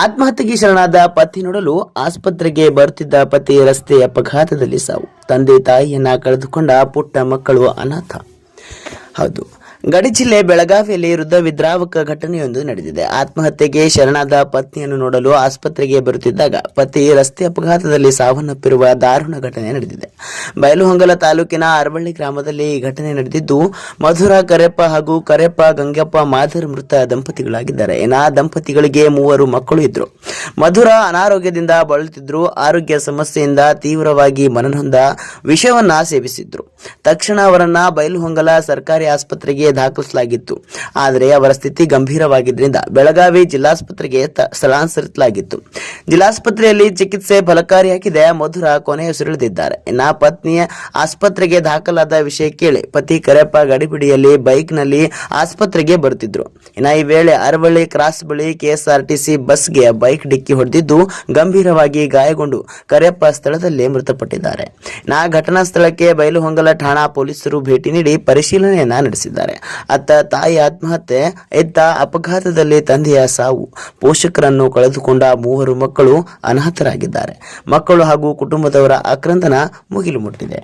ಆತ್ಮಹತ್ಯೆಗೆ ಶರಣಾದ ಪತಿ ನೋಡಲು ಆಸ್ಪತ್ರೆಗೆ ಬರುತ್ತಿದ್ದ ಪತಿ ರಸ್ತೆ ಅಪಘಾತದಲ್ಲಿ ಸಾವು. ತಂದೆ ತಾಯಿಯನ್ನ ಕಳೆದುಕೊಂಡ ಪುಟ್ಟ ಮಕ್ಕಳು ಅನಾಥ. ಹೌದು, ಗಡಿ ಜಿಲ್ಲೆ ಬೆಳಗಾವಿಯಲ್ಲಿ ವೃದ್ಧ ವಿದ್ರಾವಕ ಘಟನೆಯೊಂದು ನಡೆದಿದೆ. ಆತ್ಮಹತ್ಯೆಗೆ ಶರಣಾದ ಪತ್ನಿಯನ್ನು ನೋಡಲು ಆಸ್ಪತ್ರೆಗೆ ಬರುತ್ತಿದ್ದಾಗ ಪತಿ ರಸ್ತೆ ಅಪಘಾತದಲ್ಲಿ ಸಾವನ್ನಪ್ಪಿರುವ ದಾರುಣ ಘಟನೆ ನಡೆದಿದೆ. ಬೈಲಹೊಂಗಲ ತಾಲೂಕಿನ ಅರವಳ್ಳಿ ಗ್ರಾಮದಲ್ಲಿ ಈ ಘಟನೆ ನಡೆದಿದ್ದು, ಮಧುರ ಕರೆಪ್ಪ ಹಾಗೂ ಕರೆಪ್ಪ ಗಂಗಪ್ಪ ಮಾದರ್ ಮೃತ ದಂಪತಿಗಳಾಗಿದ್ದಾರೆ. ದಂಪತಿಗಳಿಗೆ 3 ಮಕ್ಕಳು ಇದ್ರು. ಮಧುರ ಅನಾರೋಗ್ಯದಿಂದ ಬಳಲುತ್ತಿದ್ರು. ಆರೋಗ್ಯ ಸಮಸ್ಯೆಯಿಂದ ತೀವ್ರವಾಗಿ ಮನನೊಂದ ವಿಷವನ್ನ ಸೇವಿಸಿದ್ರು. ತಕ್ಷಣ ಅವರನ್ನ ಬೈಲಹೊಂಗಲ ಸರ್ಕಾರಿ ಆಸ್ಪತ್ರೆಗೆ ದಾಖಲಿಸಲಾಗಿತ್ತು. ಆದರೆ ಅವರ ಸ್ಥಿತಿ ಗಂಭೀರವಾಗಿದ್ದರಿಂದ ಬೆಳಗಾವಿ ಜಿಲ್ಲಾಸ್ಪತ್ರೆಗೆ ಸ್ಥಳಾಂತರಿಸಲಾಗಿತ್ತು. ಜಿಲ್ಲಾಸ್ಪತ್ರೆಯಲ್ಲಿ ಚಿಕಿತ್ಸೆ ಫಲಕಾರಿಯಾಗಿದೆ. ಮಧುರ ಕೊನೆಯುಸಿರೆಳೆದಿದ್ದಾರೆ. ಪತ್ನಿ ಆಸ್ಪತ್ರೆಗೆ ದಾಖಲಾದ ವಿಷಯ ಕೇಳಿ ಪತಿ ಕರೆಪ್ಪ ಗಡಿಬಿಡಿಯಲ್ಲಿ ಬೈಕ್ನಲ್ಲಿ ಆಸ್ಪತ್ರೆಗೆ ಬರುತ್ತಿದ್ರು. ಈ ವೇಳೆ ಅರವಳ್ಳಿ ಕ್ರಾಸ್ ಬಳಿ ಕೆಎಸ್ಆರ್ಟಿಸಿ ಬಸ್ಗೆ ಬೈಕ್ ಡಿಕ್ಕಿ ಹೊಡೆದಿದ್ದು ಗಂಭೀರವಾಗಿ ಗಾಯಗೊಂಡು ಕರೆಪ್ಪ ಸ್ಥಳದಲ್ಲೇ ಮೃತಪಟ್ಟಿದ್ದಾರೆ. ಘಟನಾ ಸ್ಥಳಕ್ಕೆ ಬೈಲಹೊಂಗಲ ಠಾಣಾ ಪೊಲೀಸರು ಭೇಟಿ ನೀಡಿ ಪರಿಶೀಲನೆಯನ್ನ ನಡೆಸಿದ್ದಾರೆ. ಅತ್ತ ತಾಯಿ ಆತ್ಮಹತ್ಯೆ, ಇತ್ತ ಅಪಘಾತದಲ್ಲಿ ತಂದೆಯ ಸಾವು. ಪೋಷಕರನ್ನು ಕಳೆದುಕೊಂಡ 3 ಮಕ್ಕಳು ಅನಾಥರಾಗಿದ್ದಾರೆ. ಮಕ್ಕಳು ಹಾಗೂ ಕುಟುಂಬದವರ ಆಕ್ರಂದನ ಮುಗಿಲು ಮುಟ್ಟಿದೆ.